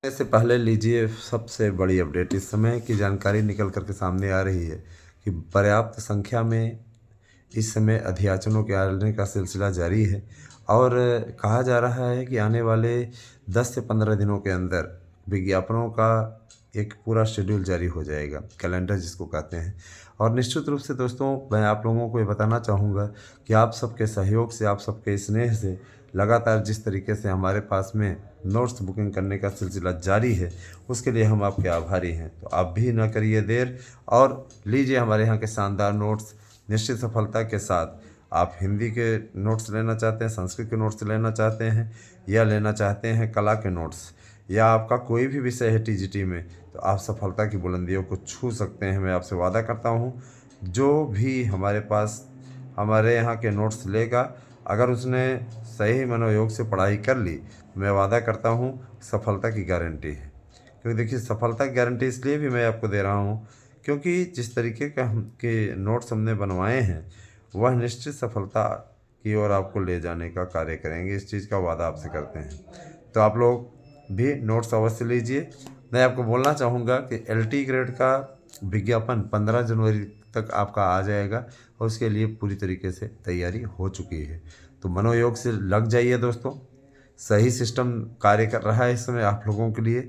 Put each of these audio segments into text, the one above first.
से पहले लीजिए सबसे बड़ी अपडेट। इस समय की जानकारी निकल कर के सामने आ रही है कि पर्याप्त संख्या में इस समय अध्याचनों के आने का सिलसिला जारी है और कहा जा रहा है कि आने वाले 10 से 15 दिनों के अंदर विज्ञापनों का एक पूरा शेड्यूल जारी हो जाएगा, कैलेंडर जिसको कहते हैं। और निश्चित रूप से दोस्तों, मैं आप लोगों को ये बताना चाहूँगा कि आप सबके सहयोग से, आप सबके स्नेह से लगातार जिस तरीके से हमारे पास में नोट्स बुकिंग करने का सिलसिला जारी है, उसके लिए हम आपके आभारी हैं। तो आप भी ना करिए देर और लीजिए हमारे यहाँ के शानदार नोट्स निश्चित सफलता के साथ। आप हिंदी के नोट्स लेना चाहते हैं, संस्कृत के नोट्स लेना चाहते हैं, या लेना चाहते हैं कला के नोट्स, या आपका कोई भी विषय है टीजीटी में, तो आप सफलता की बुलंदियों को छू सकते हैं। मैं आपसे वादा करता हूँ, जो भी हमारे पास हमारे यहाँ के नोट्स लेगा, अगर उसने सही मनोयोग से पढ़ाई कर ली, मैं वादा करता हूँ सफलता की गारंटी है। क्योंकि देखिए, सफलता की गारंटी इसलिए भी मैं आपको दे रहा हूँ क्योंकि जिस तरीके का हम के नोट्स हमने बनवाए हैं, वह निश्चित सफलता की ओर आपको ले जाने का कार्य करेंगे। इस चीज़ का वादा आपसे करते हैं। तो आप लोग भी नोट्स अवश्य लीजिए। मैं आपको बोलना चाहूँगा कि एलटी ग्रेड का विज्ञापन 15 जनवरी तक आपका आ जाएगा और उसके लिए पूरी तरीके से तैयारी हो चुकी है। तो मनोयोग से लग जाइए दोस्तों। सही सिस्टम कार्य कर रहा है इस समय आप लोगों के लिए,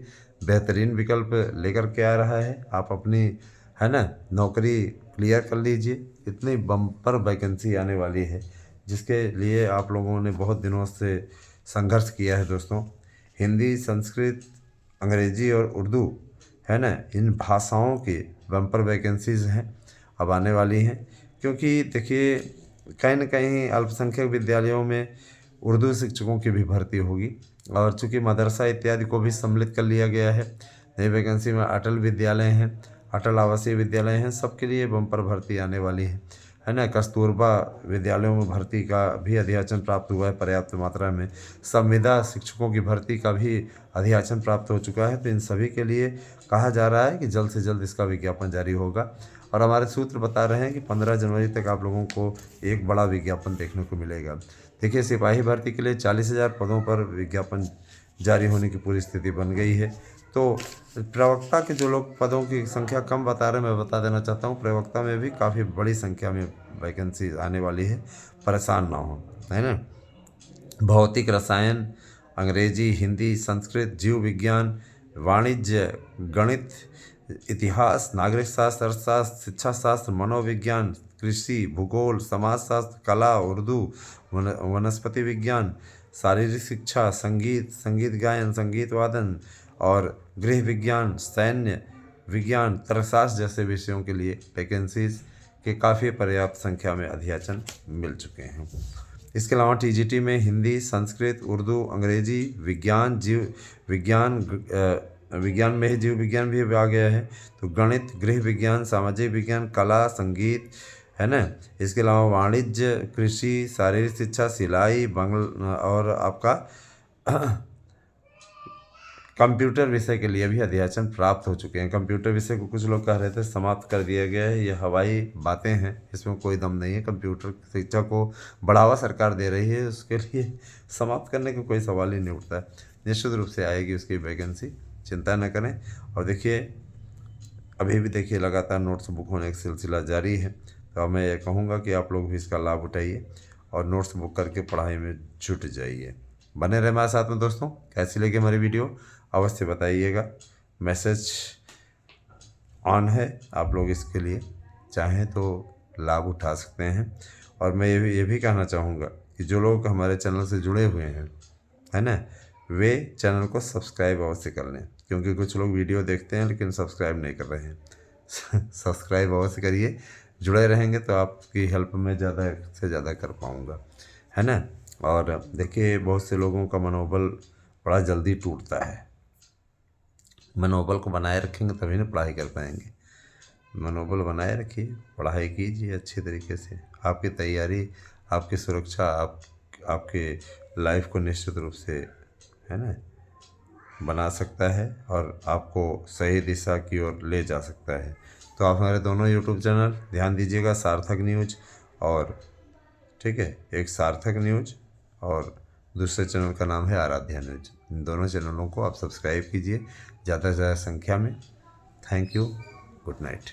बेहतरीन विकल्प लेकर के आ रहा है। आप अपनी नौकरी क्लियर कर लीजिए। इतनी बम्पर वैकेंसी आने वाली है जिसके लिए आप लोगों ने बहुत दिनों से संघर्ष किया है दोस्तों। हिंदी, संस्कृत, अंग्रेजी और उर्दू इन भाषाओं की बम्पर वैकेंसीज़ हैं, अब आने वाली हैं। क्योंकि देखिए, कहीं न कहीं अल्पसंख्यक विद्यालयों में उर्दू शिक्षकों की भी भर्ती होगी और चूँकि मदरसा इत्यादि को भी सम्मिलित कर लिया गया है। नई वैकेंसी में अटल विद्यालय हैं, अटल आवासीय विद्यालय हैं, सबके लिए बम्पर भर्ती आने वाली है। कस्तूरबा विद्यालयों में भर्ती का भी अधियाचन प्राप्त हुआ है पर्याप्त मात्रा में। संविदा शिक्षकों की भर्ती का भी अधियाचन प्राप्त हो चुका है। तो इन सभी के लिए कहा जा रहा है कि जल्द से जल्द इसका विज्ञापन जारी होगा और हमारे सूत्र बता रहे हैं कि 15 जनवरी तक आप लोगों को एक बड़ा विज्ञापन देखने को मिलेगा। देखिए, सिपाही भर्ती के लिए 40,000 पदों पर विज्ञापन जारी होने की पूरी स्थिति बन गई है। तो प्रवक्ता के जो लोग पदों की संख्या कम बता रहे हैं, मैं बता देना चाहता हूँ, प्रवक्ता में भी काफ़ी बड़ी संख्या में वैकेंसी आने वाली है। परेशान ना हो, है ना। भौतिक, रसायन, अंग्रेजी, हिंदी, संस्कृत, जीव विज्ञान, वाणिज्य, गणित, इतिहास, नागरिक शास्त्र, अर्थशास्त्र, शिक्षा शास्त्र, मनोविज्ञान, कृषि, भूगोल, समाजशास्त्र, कला, उर्दू, वनस्पति विज्ञान, शारीरिक शिक्षा, संगीत, संगीत गायन, संगीत वादन और गृह विज्ञान, सैन्य विज्ञान, तर्कशास्त्र जैसे विषयों के लिए वैकेंसीज के काफ़ी पर्याप्त संख्या में अधियाचन मिल चुके हैं। इसके अलावा टीजीटी में हिंदी, संस्कृत, उर्दू, अंग्रेजी, विज्ञान, जीव विज्ञान, विज्ञान में ही जीव विज्ञान भी आ गया है। तो गणित, गृह विज्ञान, सामाजिक विज्ञान, कला, संगीत, इसके अलावा वाणिज्य, कृषि, शारीरिक शिक्षा, सिलाई, और आपका कंप्यूटर विषय के लिए भी अधियाचन प्राप्त हो चुके हैं। कंप्यूटर विषय को कुछ लोग कह रहे थे समाप्त कर दिया गया है, ये हवाई बातें हैं, इसमें कोई दम नहीं है। कंप्यूटर शिक्षा को बढ़ावा सरकार दे रही है, उसके लिए समाप्त करने का कोई सवाल ही नहीं उठता है। निश्चित रूप से आएगी उसकी वैकेंसी, चिंता न करें। और देखिए, अभी भी देखिए लगातार नोट्स बुक होने का सिलसिला जारी है। तो मैं ये कहूँगा कि आप लोग भी इसका लाभ उठाइए और नोट्स बुक करके पढ़ाई में जुट जाइए। बने रहे हमारे साथ में दोस्तों। कैसी लगी हमारी वीडियो अवश्य बताइएगा। मैसेज ऑन है, आप लोग इसके लिए चाहें तो लाभ उठा सकते हैं। और मैं ये भी कहना चाहूँगा कि जो लोग हमारे चैनल से जुड़े हुए हैं वे चैनल को सब्सक्राइब अवश्य कर लें, क्योंकि कुछ लोग वीडियो देखते हैं लेकिन सब्सक्राइब नहीं कर रहे हैं। सब्सक्राइब अवश्य करिए, जुड़े रहेंगे तो आपकी हेल्प मैं ज़्यादा से ज़्यादा कर पाऊँगा। और देखिए, बहुत से लोगों का मनोबल बड़ा जल्दी टूटता है। मनोबल को बनाए रखेंगे तभी ना पढ़ाई कर पाएंगे। मनोबल बनाए रखिए, पढ़ाई कीजिए अच्छी तरीके से। आपकी तैयारी, आपकी सुरक्षा, आपके लाइफ को निश्चित रूप से बना सकता है और आपको सही दिशा की ओर ले जा सकता है। तो आप हमारे दोनों यूट्यूब चैनल ध्यान दीजिएगा, सार्थक न्यूज और ठीक है, एक सार्थक न्यूज और दूसरे चैनल का नाम है आराध्या न्यूज। इन दोनों चैनलों को आप सब्सक्राइब कीजिए ज़्यादा से ज़्यादा संख्या में। Thank you. Good night.